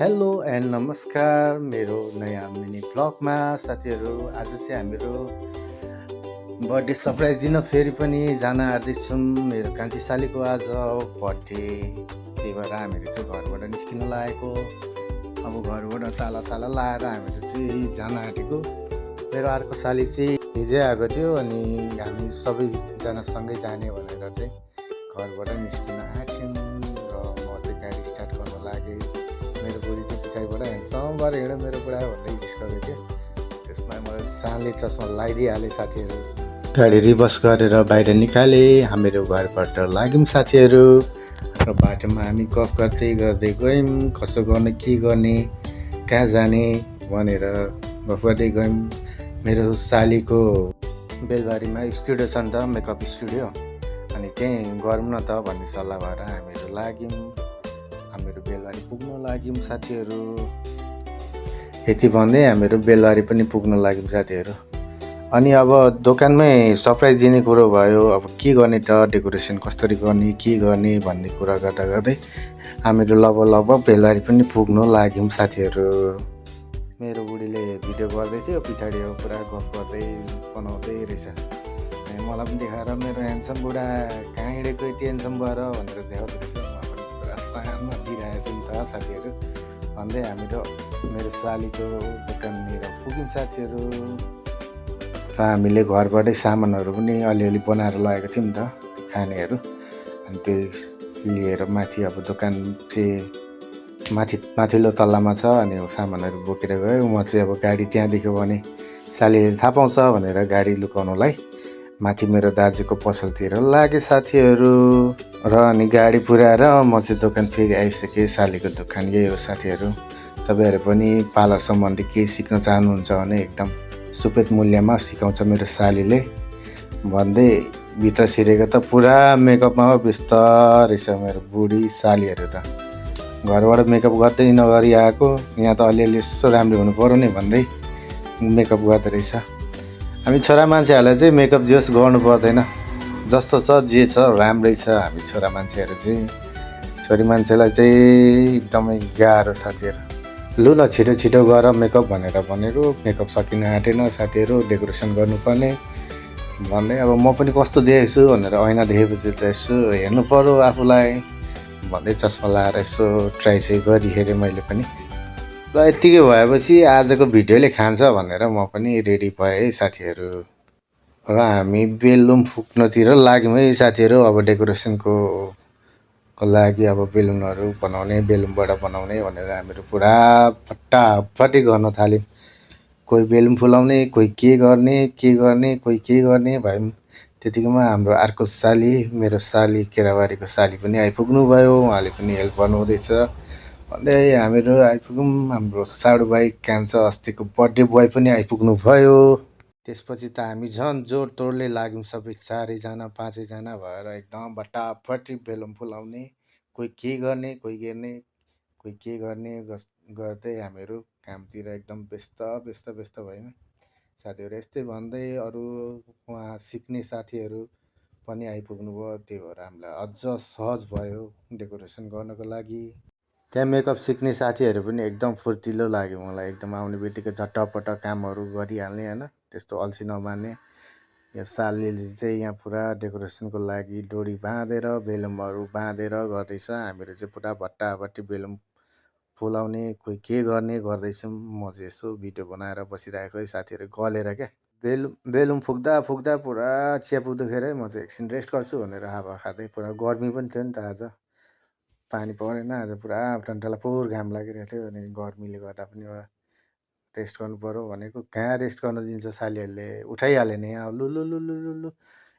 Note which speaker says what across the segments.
Speaker 1: Hello and नमस्कार मेरो नयाँ मिनी भ्लगमा साथीहरू। आज चाहिँ हामीहरू बर्थडे सरप्राइज दिन फेरि पनि जान आँट्दैछौँ। मेरो कान्छी सालीको आज बर्थडे, त्यही भएर हामीहरू चाहिँ घरबाट निस्किन लागेको। अब घरबाट तालासाला लाएर हामीहरू चाहिँ जान आँटेको। मेरो अर्को साली चाहिँ हिजै आएको थियो अनि हामी सबैजना सँगै जाने भनेर चाहिँ घरबाट निस्किन आँट्यौँ र म चाहिँ गाडी स्टार्ट गर्न लागेँ। मेरो बुढी चाहिँ पछाडिबाट ह्यान्डसम भएर हिँड्यो मेरो बुढा भन्दै जिस्काउँदै थियो। त्यसमा मैले सानले चस्मा लगाइदिइहालेँ साथीहरू। गाडी रिभर्स गरेर बाहिर निकालेँ। हामीहरू घरबाट लाग्यौँ साथीहरू र बाटोमा हामी गफ गर्दै गर्दै गयौँ, कसो गर्ने के गर्ने कहाँ जाने भनेर गफ गर्दै गयौँ। मेरो सालीको बेलबारीमा स्टुडियो छ नि त, मेकअप स्टुडियो, अनि त्यहीँ गरौँ न त भन्ने सल्लाह भएर हामीहरू लाग्यौँ। हामीहरू बेलबारी पुग्न लाग्यौँ साथीहरू। यति भन्दै हामीहरू बेलबारी पनि पुग्न लाग्यौँ साथीहरू। अनि अब दोकानमै सरप्राइज दिने कुरो भयो। अब के गर्ने त, डेकोरेसन कसरी गर्ने के गर्ने भन्ने कुरा गर्दा गर्दै हामीहरू लगभग बेलबारी पनि पुग्न लाग्यौँ साथीहरू। मेरो बुढीले भिडियो गर्दै थियो, पछाडि अब पुरा गफ गर्दै बनाउँदै रहेछ। मलाई पनि देखाएर मेरो ह्यान्डसम बुढा कहाँ हिँडेको यति ह्यान्डसम भएर भनेर देखाउँदो रहेछ। म पनि पुरा सानो दिइरहेको छु नि त साथीहरू भन्दै हामीहरू मेरो सालीको दोकाननिर पुग्यौँ साथीहरू। र हामीले घरबाटै सामानहरू पनि अलिअलि बनाएर लगेको थियौँ नि त खानेहरू, अनि त्यो लिएर माथि अब दोकान चाहिँ माथिल्लो तल्लामा छ। अनि सामानहरू बोकेर गयो। म चाहिँ अब गाडी त्यहाँ देख्यो भने सालीले थाहा पाउँछ भनेर गाडी लुकाउनलाई माथि मेरो दाजुको पसलतिर लागेँ साथीहरू। र अनि गाडी पुऱ्याएर म चाहिँ दोकान फेरि आइसकेँ। सालीको दोकान यही हो साथीहरू। तपाईँहरू पनि पार्लर सम्बन्धी केही सिक्न चाहनुहुन्छ भने एकदम सुपेद मूल्यमा सिकाउँछ मेरो सालीले भन्दै भित्र छिरेको त पुरा मेकअपमा व्यस्त रहेछ मेरो बुढी सालीहरू त। घरबाट मेकअप गर्दै नगरी आएको, यहाँ त अलिअलि यसो राम्रो हुनु पऱ्यो नि भन्दै मेकअप गर्दो रहेछ। हामी छोरा मान्छेहरूलाई चाहिँ मेकअप जस गर्नु पर्दैन, जस्तो छ जे छ राम्रै छ। हामी छोरा मान्छेहरू चाहिँ, छोरी मान्छेलाई चाहिँ एकदमै गाह्रो साथीहरू। लु न छिटो छिटो गर मेकअप भनेर भनेको, मेकअप सकिन आँटेन साथीहरू, डेकोरेसन गर्नुपर्ने भन्दै अब म पनि कस्तो देखेको छु भनेर ऐना देखेपछि त यसो हेर्नु पऱ्यो आफूलाई भन्दै चस्मा लगाएर यसो ट्राई चाहिँ गरिहेरेँ मैले पनि। ल यत्तिकै भएपछि आजको भिडियोले खान्छ भनेर म पनि रेडी भएँ है साथीहरू। र हामी बेलुन फुक्नतिर लाग्यौँ है साथीहरू। अब डेकोरेसनको लागि अब बेलुनहरू बनाउने, बेलुनबाट बनाउने भनेर हामीहरू पुरा फटाफटी गर्न थाल्यौँ। कोही बेलुन फुलाउने, कोही के गर्ने कोही के गर्ने भयौँ। त्यतिकैमा हाम्रो अर्को साली, मेरो साली केराबारीको साली पनि आइपुग्नु भयो। उहाँले पनि हेल्प गर्नुहुँदैछ भन्दै हामीहरू आइपुग्यौँ। हाम्रो साडु भाइ कान्छ अस्तिको बर्थडे बोय पनि आइपुग्नु भयो। त्यसपछि त हामी झन् जोड तोडले लाग्यौँ सबै चारैजना पाँचैजना भएर एकदम फटाफटी बेलुन फुलाउने, कोही के गर्ने कोही के गर्ने गर्दै हामीहरू कामतिर एकदम व्यस्त भयौँ साथीहरू। यस्तै भन्दै अरू उहाँ सिक्ने साथीहरू पनि आइपुग्नु भयो। त्यही भएर हामीलाई अझ सहज भयो डेकोरेसन गर्नको लागि। त्यहाँ मेकअप सिक्ने साथीहरू पनि एकदम फुर्तिलो लाग्यो मलाई। एकदम आउने बित्तिकै झट्टपट्ट कामहरू गरिहाल्ने होइन, त्यस्तो अल्छी नमान्ने। यो सालीले चाहिँ यहाँ पुरा डेकोरेसनको लागि डोरी बाँधेर बेलुनहरू बाँधेर गर्दैछ। हामीहरू चाहिँ पुरा भट्टाभट्टी बेलुन फुलाउने, कोही के गर्ने गर्दैछौँ। म चाहिँ यसो भिडियो बनाएर बसिरहेको है साथीहरू गलेर क्या। बेलुन फुक्दा पुरा च्यापु दुखेर म चाहिँ एकछिन रेस्ट गर्छु भनेर हावा खाँदै, पुरा गर्मी पनि थियो नि त आज, पानी परेन आज, पुरा टन्टलापुर घाम लागिरहेको थियो। अनि गर्मीले गर्दा पनि रेस्ट गर्नु पऱ्यो भनेको, कहाँ रेस्ट गर्नु दिन्छ सालीहरूले, उठाइहाल्यो नि यहाँ लु लु लु लु लु लु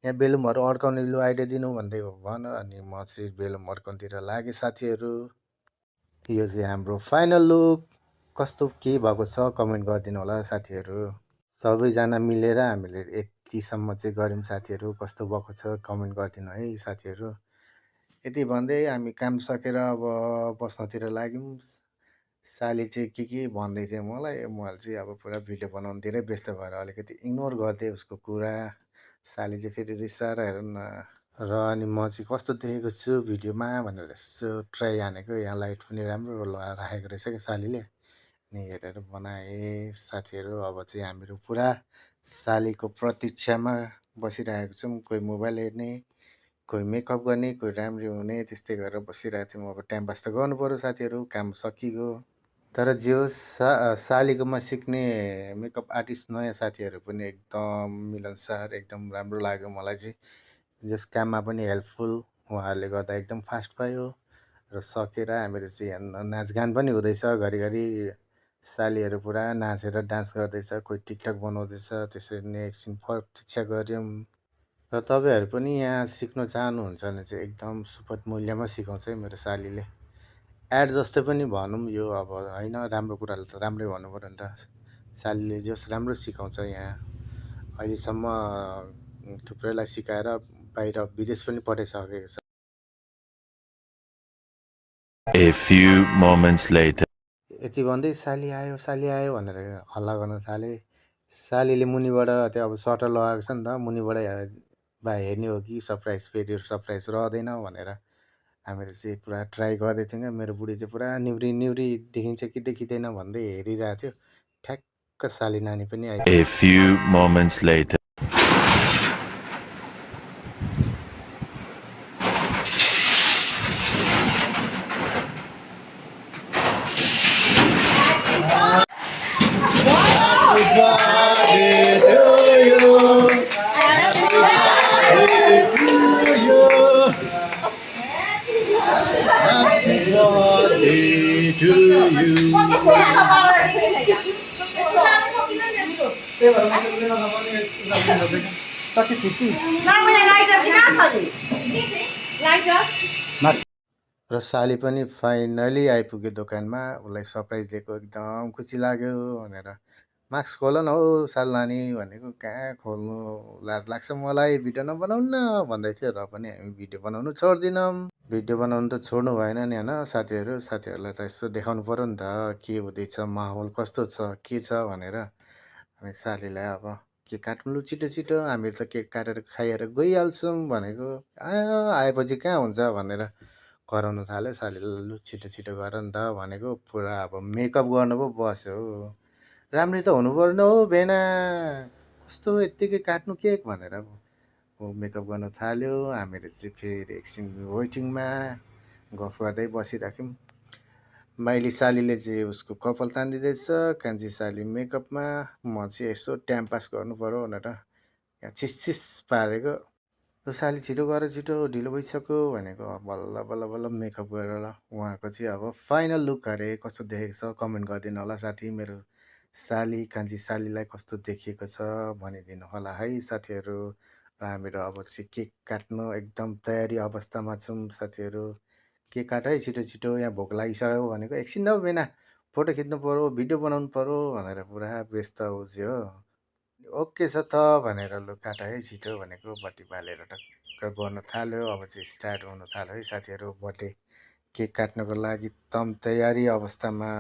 Speaker 1: यहाँ बेलुनहरू अड्काउने, लु आइडिया भन्दै भन। अनि म चाहिँ बेलुन अड्काउनुतिर लागेँ साथीहरू। यो चाहिँ हाम्रो फाइनल लुक, कस्तो के भएको छ कमेन्ट गरिदिनु होला साथीहरू। सबैजना मिलेर हामीले यतिसम्म चाहिँ गऱ्यौँ साथीहरू। कस्तो भएको छ कमेन्ट गरिदिनु है साथीहरू। यति भन्दै हामी काम सकेर अब बस्नतिर लाग्यौँ। साली चाहिँ के भन्दै थियो मलाई चाहिँ अब पुरा भिडियो बनाउनुतिरै व्यस्त भएर अलिकति इग्नोर गरिदिएँ उसको कुरा। साली चाहिँ फेरि रिसाएर हेर्नु न र अनि म चाहिँ कस्तो देखेको छु भिडियोमा भनेर यसो ट्राई हानेको। यहाँ लाइट पनि राम्रो राखेको रहेछ क्या सालीले। अनि हेरेर बनाएँ साथीहरू। अब चाहिँ हामीहरू पुरा सालीको प्रतीक्षामा बसिरहेको छौँ। कोही मोबाइल हेर्ने, कोही मेकअप गर्ने, कोही राम्री हुने, त्यस्तै गरेर बसिरहेको थियौँ। अब टाइम पास त गर्नुपऱ्यो साथीहरू, काम सकिगयो। तर जे होस् सालीकोमा सिक्ने मेकअप आर्टिस्ट नयाँ साथीहरू पनि एकदम मिलनसार, एकदम राम्रो लाग्यो मलाई चाहिँ। जस काममा पनि हेल्पफुल, उहाँहरूले गर्दा एकदम फास्ट भयो। र सकेर हामीहरू चाहिँ यहाँ नाचगान पनि हुँदैछ घरिघरि। सालीहरू पुरा नाचेर डान्स गर्दैछ, कोही टिकटक बनाउँदैछ। त्यसरी नै एकछिन प्रतीक्षा गऱ्यौँ। र तपाईँहरू पनि यहाँ सिक्न चाहनुहुन्छ भने चाहिँ एकदम सुपथ मूल्यमा सिकाउँछ है मेरो सालीले। एड जस्तै पनि भनौँ यो, अब होइन, राम्रो कुराले त राम्रै भन्नु पऱ्यो नि त। सालीले जस राम्रो सिकाउँछ यहाँ। अहिलेसम्म थुप्रैलाई सिकाएर बाहिर विदेश पनि पठाइसकेको छ।
Speaker 2: A few moments later.
Speaker 1: यति भन्दै साली आयो भनेर हल्ला गर्न थाले। सालीले मुनिबाट त्यो अब सटर लगाएको छ नि त, मुनिबाट बा हेर्ने हो कि सरप्राइज, फेरि सरप्राइज रहँदैन भनेर हामीहरू चाहिँ पुरा ट्राई गर्दै थियौँ क्या। मेरो बुढी चाहिँ पुरा निहुरी देखिन्छ कि देखिँदैन भन्दै हेरिरहेको थियो। ठ्याक्क साली नानी पनि आयो।
Speaker 2: A few moments later.
Speaker 1: र साली पनि फाइनली आइपुग्यो दोकानमा। उसलाई सरप्राइज दिएको, एकदम खुसी लाग्यो भनेर। मास्क खोल न हौ साल नानी भनेको, कहाँ खोल्नु, लाज लाग्छ मलाई, भिडियो नबनाउनु न भन्दै थियो। र पनि हामी भिडियो बनाउनु छोड्दिनौँ। भिडियो बनाउनु त छोड्नु भएन नि होइन साथीहरू। साथीहरूलाई त यसो देखाउनु पऱ्यो नि त के हुँदैछ, माहौल कस्तो छ, के छ भनेर। अनि सालीलाई अब केक काट्नु लु छिटो छिटो, हामीहरू त केक काटेर खाइएर गइहाल्छौँ भनेको। आएपछि कहाँ हुन्छ भनेर कराउनु थाल्यो सालीले। लु छिटो छिटो गर नि त भनेको। पुरा अब मेकअप गर्नु पो बस्यो हो। राम्री त हुनु पर्ने हो भेना, कस्तो यत्तिकै काट्नु केक भनेर मेकअप गर्न थाल्यो। हामीहरू चाहिँ फेरि एकछिन वेटिङमा गफ गर्दै बसिराख्यौँ। माइली सालीले चाहिँ उसको कपाल तानिदिँदैछ, कान्छी साली मेकअपमा। म चाहिँ यसो टाइम पास गर्नु पऱ्यो भनेर यहाँ छिस पारेको। साली छिटो गर, छिटो ढिलो भइसक्यो भनेको। बल्ल बल्ल बल्ल मेकअप गरेर उहाँको चाहिँ अब फाइनल लुक अरे कस्तो देखेको छ कमेन्ट गरिदिनु होला साथी। मेरो साली, कान्छी सालीलाई कस्तो देखिएको छ भनिदिनु होला है साथीहरू। र हामीहरू अब चाहिँ केक काट्नु एकदम तयारी अवस्थामा छौँ साथीहरू। केक काट है छिटो छिटो, यहाँ भोक लागिसक्यो भनेको। एकछिन न बिना फोटो खिच्नु पऱ्यो, भिडियो बनाउनु पऱ्यो भनेर पुरा व्यस्त उज्यो हो। ओके छ त भनेर लु काट है छिटो भनेको। बत्ती बालेर टक्क गर्न थाल्यो। अब चाहिँ स्टार्ट हुनु थाल्यो है साथीहरू। बर्थडे केक काट्नको लागि एकदम तयारी अवस्थामा।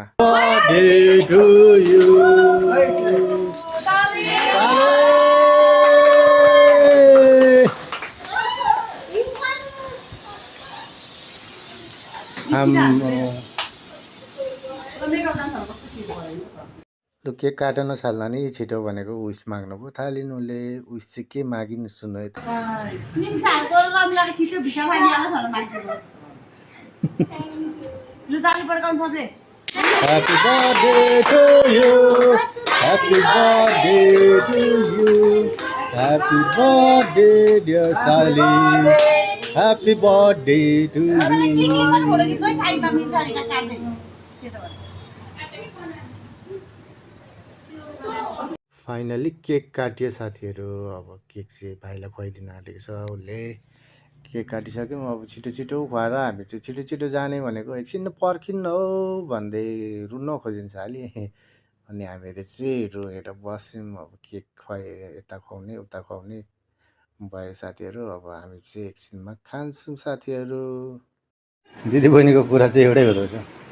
Speaker 1: लु केक काट न साल्दा नि छिटो भनेको। विस माग्नु पो थालिन् उसले। विस चाहिँ के मागिन् सुन्नु है त। Happy birthday to you. Happy birthday to you. Happy birthday dear Sally. Happy birthday to you. Finally cake काटियो साथीहरू। अब केक चाहिँ भाइलाई खुवाइदिन आँटेको छ उसले। केक काटिसक्यौँ। अब छिटो छिटो खुवाएर हामी चाहिँ छिटो छिटो जाने भनेको। एकछिन पर्खिन्न हौ भन्दै रुन खोजिन्छ साली। अनि हामीहरू चाहिँ रोएर बस्यौँ। अब केक यता खुवाउने उता खुवाउने भयो साथीहरू। अब हामी चाहिँ एकछिनमा खान्छौँ साथीहरू। दिदी बहिनीको कुरा चाहिँ एउटै हुँदो रहेछ।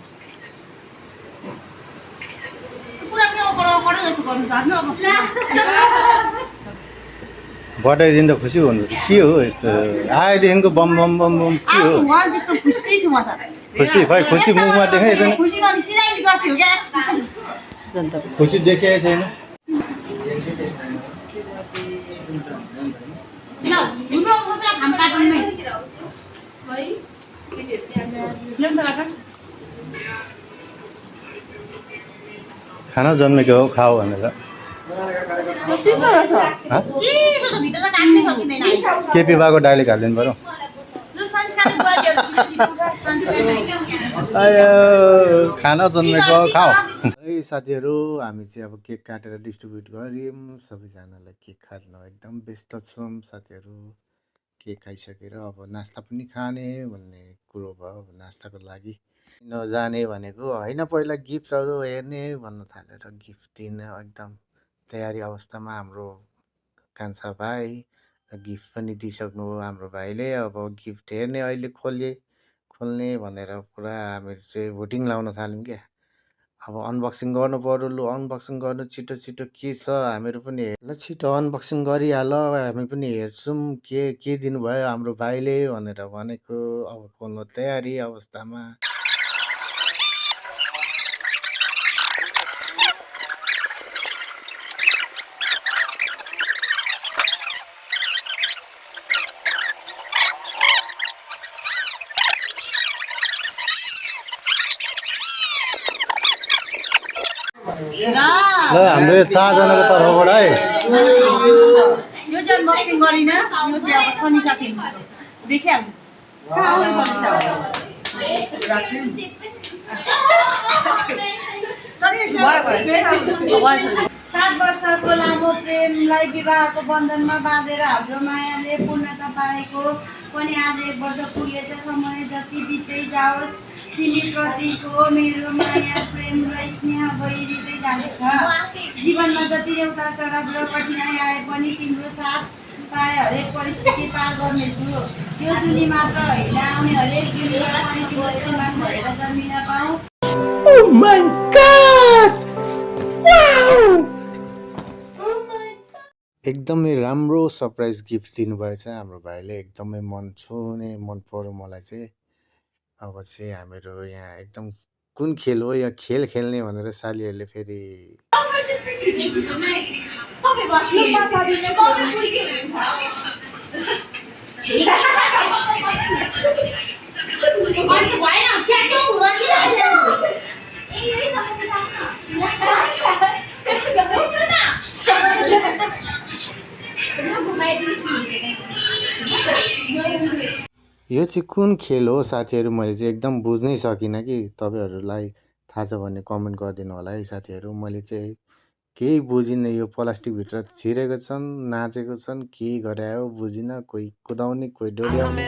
Speaker 1: बताइदिनु त खुसी हुनु के हो यस्तो आएदेखिको बम बम बम बम के हो खुसी खै खुसी मुखमा देखाइ छैन खुसी देखाइ छैन खाना जन्मेको हो खाऊ भनेर केपी बाको डाइलेक्ट हालिदिनु पऱ्यो आयो खाना जन्मेको हो खाऊ है साथीहरू हामी चाहिँ अब केक काटेर डिस्ट्रिब्युट गऱ्यौँ सबैजनालाई केक खान एकदम व्यस्त छौँ साथीहरू केक खाइसकेर अब नास्ता पनि खाने भन्ने कुरो भयो अब नास्ताको लागि नजाने भनेको होइन पहिला गिफ्टहरू हेर्ने भन्न थालेर गिफ्ट दिने एकदम तयारी अवस्थामा हाम्रो कान्छा भाइ र गिफ्ट पनि दिइसक्नु हो हाम्रो भाइले अब गिफ्ट हेर्ने अहिले खोल्ने भनेर पुरा हामीहरू चाहिँ भोटिङ लाउन थाल्यौँ क्या अब अनबक्सिङ गर्नु पर्यो लु अनबक्सिङ गर्नु छिटो छिटो के छ हामीहरू पनि ल छिटो अनबक्सिङ गरिहाल हामी पनि हेर्छौँ के दिनुभयो हाम्रो भाइले भनेर भनेको अब खोल्नु तयारी अवस्थामा ल हाम्रो यो 4 जनाको तर्फबाट है
Speaker 3: यो चाहिँ अनबक्सिङ गरिन यो चाहिँ अब सनिसा फेन्स देखिहाल्नु सात वर्षको लामो प्रेमलाई विवाहको बन्धनमा बाँधेर हाम्रो मायाले पूर्णता पाएको पनि आज 1 वर्ष पुगेछ समय जति बित्दै जाओस् तिमी प्रतिको मेरो माया प्रेम र स्नेह गहिरिँदै जानेछ जीवनमा जति नै उतार चढाव र कठिनाइ आए पनि तिम्रो साथ पाए हरेक परिस्थिति पार गर्नेछु यो जुनी मात्र होइन आउने हरेक दिनमा पनि तिम्रो श्रीमान भएर जन्मिन पाऊ
Speaker 4: Oh my god! Wow!
Speaker 1: एकदमै राम्रो सरप्राइज गिफ्ट दिनुभएछ हाम्रो भाइले एकदमै मन छुने मन पर्यो मलाई चाहिँ अब चाहिँ हामीहरू यहाँ एकदम कुन खेल हो या खेल खेल्ने भनेर सालीहरूले फेरि यो चाहिँ कुन खेल हो साथीहरू मैले चाहिँ एकदम बुझ्नै सकिनँ कि तपाईँहरूलाई थाहा छ भने कमेन्ट गरिदिनु होला है साथीहरू मैले चाहिँ केही बुझिनँ यो प्लास्टिकभित्र छिरेको छन् नाचेको छन् के गरे हो बुझिनँ कोही कुदाउने कोही डोर्याउने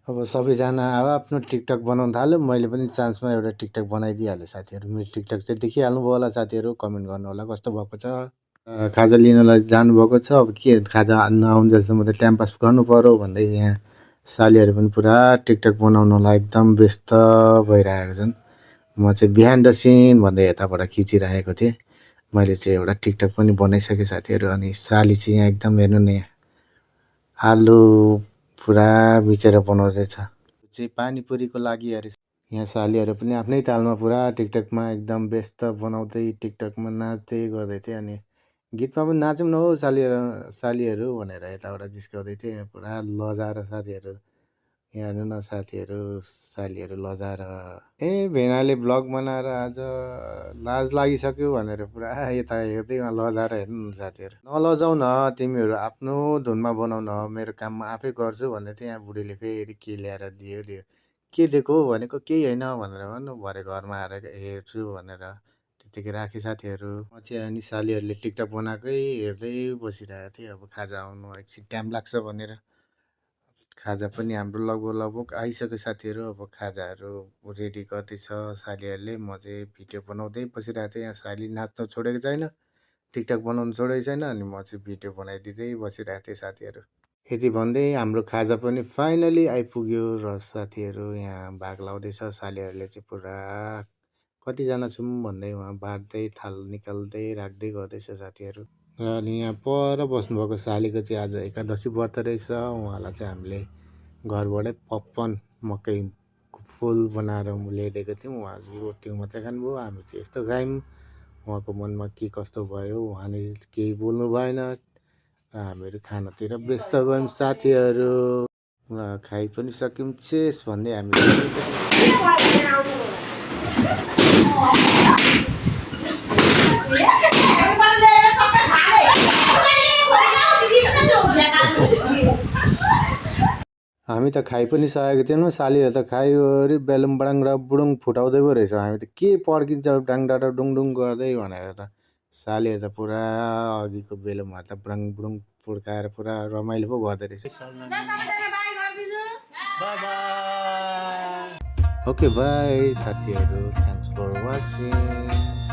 Speaker 1: अब सबैजना अब आफ्नो टिकटक बनाउन थाल्यो मैले पनि चान्समा एउटा टिकटक बनाइदिइहालेँ साथीहरू मेरो टिकटक चाहिँ देखिहाल्नुभयो होला साथीहरू कमेन्ट गर्नु होला कस्तो भएको छ खाजा लिनलाई जानुभएको छ अब के खाजा नआउन्जेलसम्म त टाइम पास गर्नु पर्यो भन्दै यहाँ सालीहरू पनि पुरा टिकटक बनाउनलाई एकदम व्यस्त भइरहेको छन् म चाहिँ बिहाइन्ड द सिन भन्दै यताबाट खिचिरहेको थिएँ मैले चाहिँ एउटा टिकटक पनि बनाइसकेँ साथीहरू अनि साली चाहिँ यहाँ एकदम हेर्नु न यहाँ आलु पुरा मिचेर बनाउँदैछ चाहिँ पानीपुरीको लागि अरे यहाँ सालीहरू पनि आफ्नै तालमा पुरा टिकटकमा एकदम व्यस्त बनाउँदै टिकटकमा नाच्दै गर्दै थिए अनि गीतमा पनि नाचौँ न हो सालीहरू भनेर यताबाट जिस्काउँदै थिएँ पुरा लजाएर साथीहरू यहाँ हेर्नु न साथीहरू सालीहरू लजाएर भेनाले ब्लग बनाएर आज लाज लागिसक्यो भनेर पुरा यता हेर्दै लजाएर हेर्नु न साथीहरू नलजाउ न तिमीहरू आफ्नो धुनमा बनाउ न मेरो काम म आफै गर्छु भन्दै थिएँ यहाँ बुढीले फेरि के ल्याएर दियो के दिएको भनेको केही होइन भनेर भन्नु भरे घरमा आएर हेर्छु भनेर त्यतिकै राखेँ साथीहरू म चाहिँ अनि सालीहरूले टिकटक बनाएकै हेर्दै बसिरहेको थिएँ अब खाजा आउनु एकछिन टाइम लाग्छ भनेर खाजा पनि हाम्रो लगभग आइसक्यो साथीहरू। अब खाजाहरू रेडी गर्दैछ सालीहरूले। म चाहिँ भिडियो बनाउँदै बसिरहेको थिएँ। यहाँ साली नाच्नु छोडेको छैन, टिकटक बनाउनु छोडेको छैन। अनि म चाहिँ भिडियो बनाइदिँदै बसिरहेको थिएँ साथीहरू। यति भन्दै हाम्रो खाजा पनि फाइनली आइपुग्यो र साथीहरू यहाँ भाग लाउँदैछ। सालीहरूले चाहिँ पुरा कतिजना छौँ भन्दै उहाँ बाँड्दै थाल निकाल्दै राख्दै गर्दैछ साथीहरू। र अनि यहाँ पर बस्नुभएको सालीको चाहिँ आज एकादशी व्रत रहेछ। उहाँलाई चाहिँ हामीले घरबाटै पपकर्न मकैको फुल बनाएर ल्याइदिएको थियौँ। उहाँ चाहिँ त्यो मात्रै खानुभयो, हामी चाहिँ यस्तो खायौँ। उहाँको मनमा के कस्तो भयो, उहाँले केही बोल्नु भएन र हामीहरू खानातिर व्यस्त भयौँ साथीहरू। र खाइ पनि सक्यौँ। चेस भन्दै हामी हामी त खाइ पनि सकेको थिएनौँ। सालीहरू त खायो अरे बेलुङ बडाङ र बुडुङ फुटाउँदै पो रहेछ। हामी त के पड्किन्छ डाङडाँड डुङडुङ गर्दै भनेर त सालीहरू त पुरा अघिको बेलुङमा त बुडाङ बुडुङ फुड्काएर पुरा रमाइलो पो गर्दै रहेछ। ओके बाई साथीहरू, थ्याङ्क्स फर वाचिङ।